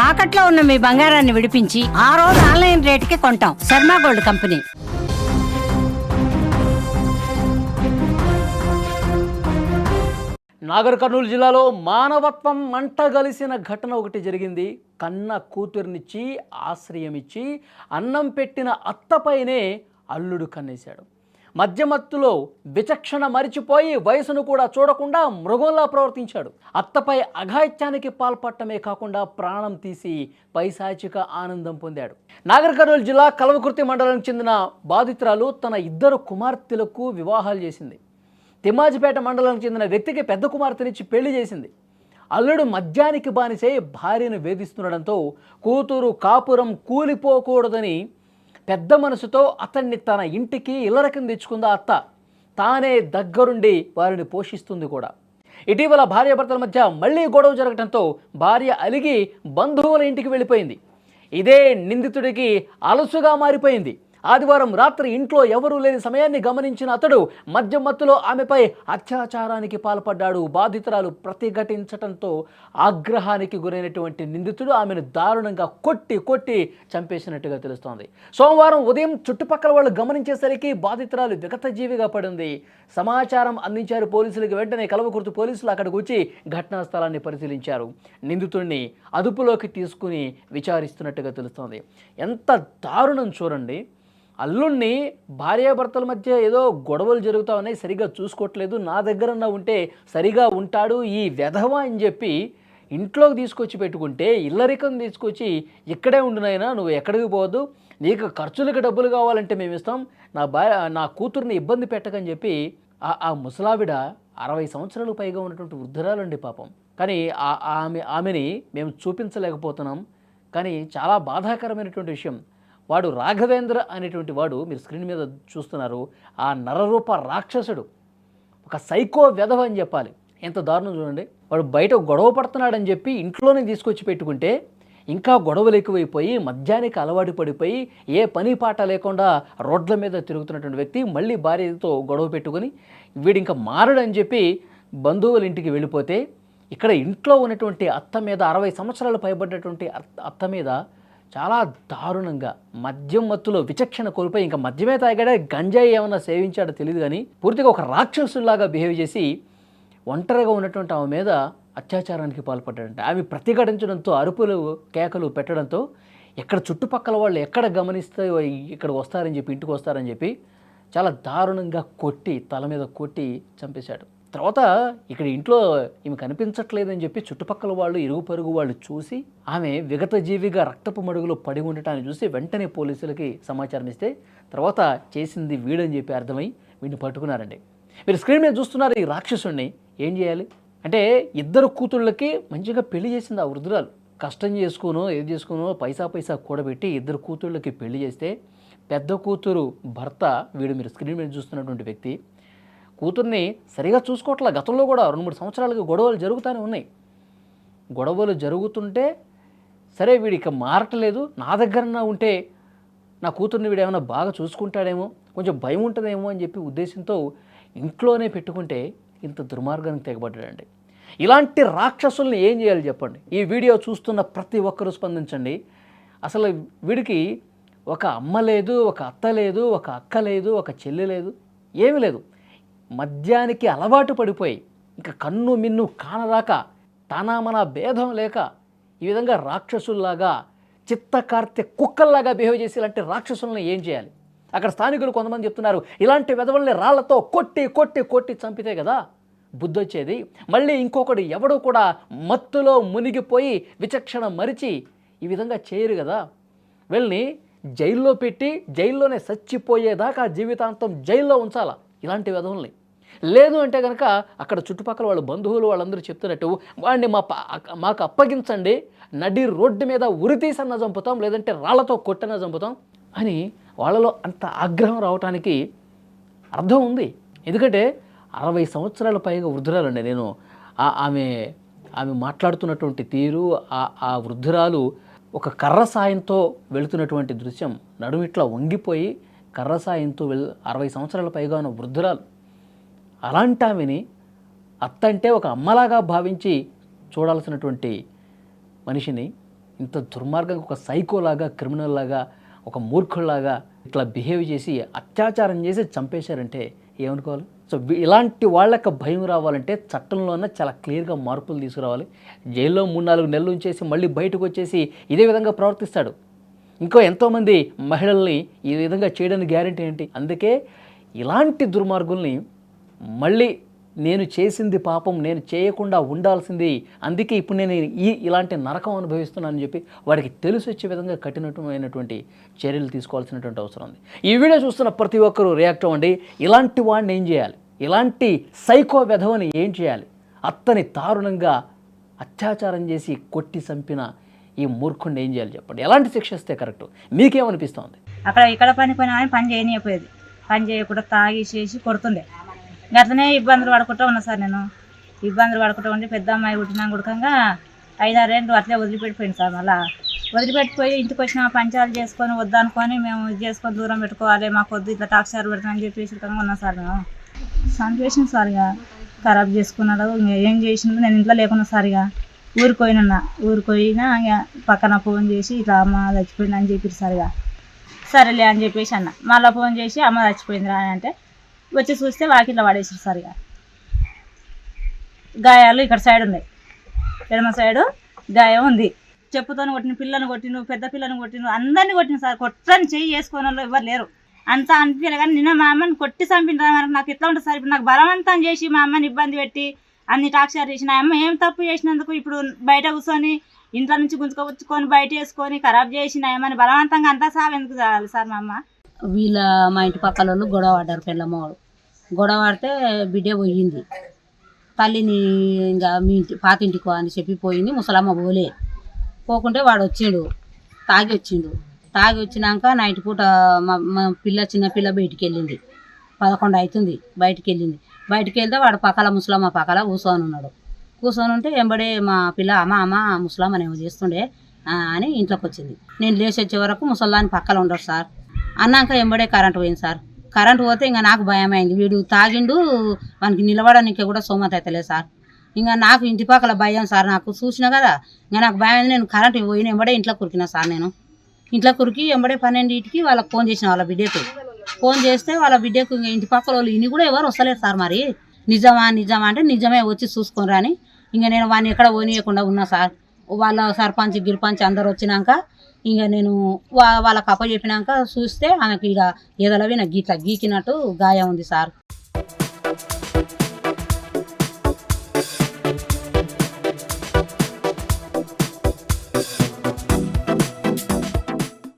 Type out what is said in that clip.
తాకట్లో ఉన్న మీ బంగారాన్ని విడిపించి ఆ రోజు ఆన్లైన్ రేటుకి కొంటాం. Sharma gold company. నాగర్ కర్నూలు జిల్లాలో మానవత్వం మంటగలిసిన ఘటన ఒకటి జరిగింది. కన్న కూతుర్నిచ్చి ఆశ్రయమిచ్చి అన్నం పెట్టిన అత్తపైనే అల్లుడు కన్నేశాడు. మధ్యమత్తులో విచక్షణ మరిచిపోయి వయసును కూడా చూడకుండా మృగంలా ప్రవర్తించాడు. అత్తపై అఘాయిత్యానికి పాల్పడటమే కాకుండా ప్రాణం తీసి పైశాచిక ఆనందం పొందాడు. నాగర్ కర్నూలు జిల్లా కల్వకుర్తి మండలానికి చెందిన బాధితురాలు తన 2 కుమార్తెలకు వివాహాలు చేసింది. తిమ్మాజిపేట మండలానికి చెందిన వ్యక్తికి పెద్ద కుమార్తెనిచ్చి పెళ్లి చేసింది. అల్లుడు మద్యానికి బానిసై భార్యను వేధిస్తుండడంతో కూతురు కాపురం కూలిపోకూడదని పెద్ద మనసుతో అతన్ని తన ఇంటికి ఇల్లరకం తెచ్చుకుంది అత్త. తానే దగ్గరుండి వారిని పోషిస్తుంది కూడా. ఇటీవల భార్యాభర్తల మధ్య మళ్ళీ గొడవ జరగడంతో భార్య అలిగి బంధువుల ఇంటికి వెళ్ళిపోయింది. ఇదే నిందితుడికి అలసుగా మారిపోయింది. ఆదివారం రాత్రి ఇంట్లో ఎవరూ లేని సమయాన్ని గమనించిన అతడు మద్యం మత్తులో ఆమెపై అత్యాచారానికి పాల్పడ్డాడు. బాధితురాలు ప్రతిఘటించడంతో ఆగ్రహానికి గురైనటువంటి నిందితుడు ఆమెను దారుణంగా కొట్టి చంపేసినట్టుగా తెలుస్తోంది. సోమవారం ఉదయం చుట్టుపక్కల వాళ్ళు గమనించేసరికి బాధితురాలు విగతజీవిగా పడింది. సమాచారం అందించారు పోలీసులకు. వెంటనే కల్వకుర్తి పోలీసులు అక్కడికి వచ్చి ఘటనా స్థలాన్ని పరిశీలించారు. నిందితుడిని అదుపులోకి తీసుకుని విచారిస్తున్నట్టుగా తెలుస్తోంది. ఎంత దారుణం చూడండి. అల్లుణ్ణి భార్యాభర్తల మధ్య ఏదో గొడవలు జరుగుతూ ఉన్నాయి, సరిగా చూసుకోవట్లేదు, నా దగ్గరన్నా ఉంటే సరిగా ఉంటాడు ఈ వెధవ అని చెప్పి ఇంట్లోకి తీసుకొచ్చి పెట్టుకుంటే, ఇల్లరికం తీసుకొచ్చి ఇక్కడే ఉండునైనా, నువ్వు ఎక్కడికి పోవద్దు, నీకు ఖర్చులకు డబ్బులు కావాలంటే మేము ఇస్తాం, నా కూతుర్ని ఇబ్బంది పెట్టకని చెప్పి ఆ ముసలావిడ 60 సంవత్సరాలు పైగా ఉన్నటువంటి వృద్ధురాలండి పాపం. కానీ ఆమెని మేము చూపించలేకపోతున్నాం. కానీ చాలా బాధాకరమైనటువంటి విషయం, వాడు రాఘవేంద్ర అనేటువంటి వాడు, మీరు స్క్రీన్ మీద చూస్తున్నారు, ఆ నరరూప రాక్షసుడు, ఒక సైకో వెధవ అని చెప్పాలి. ఎంత దారుణం చూడండి. వాడు బయట గొడవ పడుతున్నాడని చెప్పి ఇంట్లోనే తీసుకొచ్చి పెట్టుకుంటే ఇంకా గొడవలు ఎక్కువైపోయి మద్యానికి అలవాటు పడిపోయి ఏ పని పాట లేకుండా రోడ్ల మీద తిరుగుతున్నటువంటి వ్యక్తి మళ్ళీ భార్యతో గొడవ పెట్టుకుని వీడు ఇంకా మారడని చెప్పి బంధువుల ఇంటికి వెళ్ళిపోతే, ఇక్కడ ఇంట్లో ఉన్నటువంటి అత్త మీద 60 సంవత్సరాలు పైబడ్డటువంటి అత్త మీద చాలా దారుణంగా మద్యం మత్తులో విచక్షణ కోల్పోయి, ఇంకా మద్యమే తాగాడే గంజాయి ఏమన్నా సేవించాడో తెలియదు కానీ పూర్తిగా ఒక రాక్షసులాగా బిహేవ్ చేసి ఒంటరిగా ఉన్నటువంటి ఆమె మీద అత్యాచారానికి పాల్పడ్డాడంట. ఆమె ప్రతిఘటించడంతో అరుపులు కేకలు పెట్టడంతో ఎక్కడ చుట్టుపక్కల వాళ్ళు ఎక్కడ గమనిస్తే ఇక్కడ వస్తారని చెప్పి, ఇంటికి వస్తారని చెప్పి చాలా దారుణంగా కొట్టి తల మీద కొట్టి చంపేశాడు. తర్వాత ఇక్కడ ఇంట్లో ఈమె కనిపించట్లేదని చెప్పి చుట్టుపక్కల వాళ్ళు, ఇరుగు పొరుగు వాళ్ళు చూసి ఆమె విగత జీవిగా రక్తపు మడుగులో పడి ఉండటాన్ని చూసి వెంటనే పోలీసులకి సమాచారం ఇస్తే తర్వాత చేసింది వీడని చెప్పి అర్థమై వీడిని పట్టుకున్నారండి. మీరు స్క్రీన్ మీద చూస్తున్నారు ఈ రాక్షసుడిని. ఏం చేయాలి అంటే, 2 కూతుళ్ళకి మంచిగా పెళ్లి చేసింది ఆ వృద్ధురాలు. కష్టం చేసుకునో ఏది చేసుకునో పైసా కూడబెట్టి 2 కూతుళ్ళకి పెళ్లి చేస్తే, పెద్ద కూతురు భర్త వీడు, మీరు స్క్రీన్ మీద చూస్తున్నటువంటి వ్యక్తి, కూతుర్ని సరిగా చూసుకోవట్లే. గతంలో కూడా 2-3 సంవత్సరాలుగా గొడవలు జరుగుతూనే ఉన్నాయి. గొడవలు జరుగుతుంటే సరే వీడిక మారట్లేదు, నా దగ్గరన్నా ఉంటే నా కూతుర్ని వీడు ఏమైనా బాగా చూసుకుంటాడేమో, కొంచెం భయం ఉంటుందేమో అని చెప్పి ఉద్దేశంతో ఇంట్లోనే పెట్టుకుంటే ఇంత దుర్మార్గానికి తెగబడ్డాడండి. ఇలాంటి రాక్షసుల్ని ఏం చేయాలి చెప్పండి. ఈ వీడియో చూస్తున్న ప్రతి ఒక్కరూ స్పందించండి. అసలు వీడికి ఒక అమ్మ లేదు, ఒక అత్త లేదు, ఒక అక్క లేదు, ఒక చెల్లి లేదు, ఏమీ లేదు. మద్యానికి అలవాటు పడిపోయి ఇంకా కన్ను మిన్ను కానరాక తన భేదం లేక ఈ విధంగా రాక్షసుల్లాగా చిత్తకార్తె కుక్కల్లాగా బిహేవ్ చేసి ఇలాంటి రాక్షసులను ఏం చేయాలి? అక్కడ స్థానికులు కొంతమంది చెప్తున్నారు, ఇలాంటి వెధవల్ని రాళ్లతో కొట్టి చంపితే కదా బుద్ధి వచ్చేది. మళ్ళీ ఇంకొకటి ఎవడో కూడా మత్తులో మునిగిపోయి విచక్షణ మరిచి ఈ విధంగా చేయరు కదా, వీళ్ళని జైల్లో పెట్టి జైల్లోనే చచ్చిపోయేదాకా జీవితాంతం జైల్లో ఉంచాలా ఇలాంటి వెధవల్ని. లేదు అంటే కనుక అక్కడ చుట్టుపక్కల వాళ్ళ బంధువులు వాళ్ళందరూ చెప్తున్నట్టు వాడిని మాకు అప్పగించండి, నడి రోడ్డు మీద ఉరితీసన్నా చంపుతాం, లేదంటే రాళ్లతో కొట్టనా చంపుతాం అని వాళ్ళలో అంత ఆగ్రహం రావడానికి అర్థం ఉంది. ఎందుకంటే 60 సంవత్సరాల పైగా వృద్ధురాలండి. నేను ఆమె మాట్లాడుతున్నటువంటి తీరు, ఆ వృద్ధురాలు ఒక కర్ర సాయంతో వెళుతున్నటువంటి దృశ్యం, నడుమిట్లా వంగిపోయి కర్ర సాయంతో 60 సంవత్సరాల పైగా ఉన్న వృద్ధురాలు. అలాంటి ఆమెని అత్త అంటే ఒక అమ్మలాగా భావించి చూడాల్సినటువంటి మనిషిని ఇంత దుర్మార్గంగా ఒక సైకోలాగా, క్రిమినల్ లాగా, ఒక మూర్ఖుల్లాగా ఇట్లా బిహేవ్ చేసి అత్యాచారం చేసి చంపేశారంటే ఏమనుకోవాలి? సో ఇలాంటి వాళ్ళకి భయం రావాలంటే చట్టంలోనే చాలా క్లియర్గా మార్పులు తీసుకురావాలి. జైల్లో 3-4 నెలలు ఉంచేసి మళ్ళీ బయటకు వచ్చేసి ఇదే విధంగా ప్రవర్తిస్తాడు. ఇంకో ఎంతోమంది మహిళల్ని ఈ విధంగా చేయడానికి గ్యారెంటీ ఏంటి? అందుకే ఇలాంటి దుర్మార్గుల్ని మళ్ళీ నేను చేసింది పాపం, నేను చేయకుండా ఉండాల్సింది, అందుకే ఇప్పుడు నేను ఇలాంటి నరకం అనుభవిస్తున్నానని చెప్పి వాడికి తెలిసి వచ్చే విధంగా కఠినమైనటువంటి చర్యలు తీసుకోవాల్సినటువంటి అవసరం ఉంది. ఈ వీడియో చూస్తున్న ప్రతి ఒక్కరూ రియాక్ట్ అవ్వండి. ఇలాంటి వాడిని ఏం చేయాలి? ఇలాంటి సైకో వెధవని ఏం చేయాలి? అత్తని దారుణంగా అత్యాచారం చేసి కొట్టి చంపిన ఈ మూర్ఖుడిని ఏం చేయాలి చెప్పండి? ఎలాంటి శిక్ష ఇస్తే కరెక్ట్? మీకేమనిపిస్తుంది? అక్కడ ఇక్కడ పని ఆయన పని చేయనియపోయేది, పని చేయకుండా తాగి చేసి కొడుతుండే. అట్లనే ఇబ్బందులు పడుకుంటూ ఉన్నా సార్. నేను ఇబ్బందులు పడుకుంటూ ఉండి పెద్ద అమ్మాయి పుట్టినా గుడకంగా 5-6 ఏళ్ళు అట్లే వదిలిపెట్టిపోయింది సార్. మళ్ళీ వదిలిపెట్టిపోయి ఇంటికి వచ్చిన పంచాలు చేసుకొని వద్దనుకొని మేము ఇది చేసుకొని దూరం పెట్టుకోవాలి, మాకు వద్దు ఇట్లా టాక్సార్ పెడతామని చెప్పేసి ఉన్నాం సార్. మేము సంతోషం సార్. ఇక ఖరాబ్ చేసుకున్నాడు. ఇంకా ఏం చేసినా నేను ఇంట్లో లేకున్నా సార్. ఇక ఊరిపోయినా ఇక పక్కన ఫోన్ చేసి ఇట్లా అమ్మ చచ్చిపోయింది అని చెప్పారు సార్. ఇక సరేలే అని చెప్పేసి అన్న. మళ్ళీ ఫోన్ చేసి అమ్మ చచ్చిపోయింది రా అంటే వచ్చి చూస్తే వాకిట్లో పడేసారు సార్. ఇక గాయాలు ఇక్కడ సైడ్ ఉన్నాయి, ఎడమ సైడు గాయం ఉంది. చెప్పుతో కొట్టిన పిల్లని కొట్టిను, పెద్ద పిల్లని కొట్టిను, అందరినీ కొట్టిన సార్. కొట్టని చెయ్యి చేసుకునే వాళ్ళు ఎవరు లేరు. అంతా అనిపించలే కానీ నిన్న మా అమ్మని కొట్టి చంపిన నాకు ఎట్లా ఉంటుంది సార్? ఇప్పుడు నాకు బలవంతం చేసి మా అమ్మని ఇబ్బంది పెట్టి అన్ని టార్చర్ చేసిన అమ్మ ఏం తప్పు చేసినందుకు ఇప్పుడు బయట కూర్చొని ఇంట్లో నుంచి గుంజుకొచ్చుకొని బయట వేసుకొని ఖరాబ్ చేసిన అమ్మని బలవంతంగా అంతా సాగు ఎందుకు చేయాలి సార్? మా అమ్మ మా ఇంటి పక్కల వాళ్ళు గొడవ పడ్డారు. పిల్లమ్మవాడు గొడవ పడితే బిడ్డ పోయింది. తల్లిని ఇంకా మీ ఇంటి పాతింటికో అని చెప్పి పోయింది. ముసలమ్మ పోకుంటే వాడు వచ్చిండు, తాగి వచ్చినాక నైట్ పూట మా చిన్న పిల్ల బయటికి వెళ్ళింది. 11 అవుతుంది, బయటికి వెళ్తే వాడు పక్కల ముసలమ్మ పక్కల కూర్చొని ఉంటే ఎంబడే మా పిల్ల అమ్మ ముసలమ్మనేమో చేస్తుండే అని ఇంట్లోకి వచ్చింది. నేను లేచి వచ్చే వరకు ముసల్దాని పక్కల ఉండరు సార్. అన్నాక ఎంబడే కరెంటు పోయింది సార్. కరెంటు పోతే ఇంకా నాకు భయం అయింది. వీడు తాగిండు, మనకి నిలబడడానికి కూడా సోమత అవుతలేదు సార్. ఇంకా నాకు ఇంటి పక్కల భయం సార్. నాకు చూసినా కదా ఇంకా నాకు భయం. నేను కరెంటు పోయిన ఎంబడే ఇంట్లో కురికినా సార్. నేను ఇంట్లో కురికి ఎంబడే 12కి వాళ్ళకి ఫోన్ చేసిన, వాళ్ళ బిడ్డకు ఫోన్ చేస్తే వాళ్ళ బిడ్డకు ఇంకా ఇంటి పక్కల వాళ్ళు ఇన్ని కూడా ఎవరు వస్తలేరు సార్. మరి నిజమా అంటే నిజమే, వచ్చి చూసుకొని రాని ఇంకా నేను వాడిని ఎక్కడ పోనీయకుండా ఉన్నా సార్. వాళ్ళ సర్పంచ్ గిర్పంచ్ అందరు వచ్చినాక ఇంకా నేను వాళ్ళకి అప్పచెప్పినాక చూస్తే ఆమెకి ఇక ఎదలవి నాకు గీకినట్టు గాయం ఉంది సార్.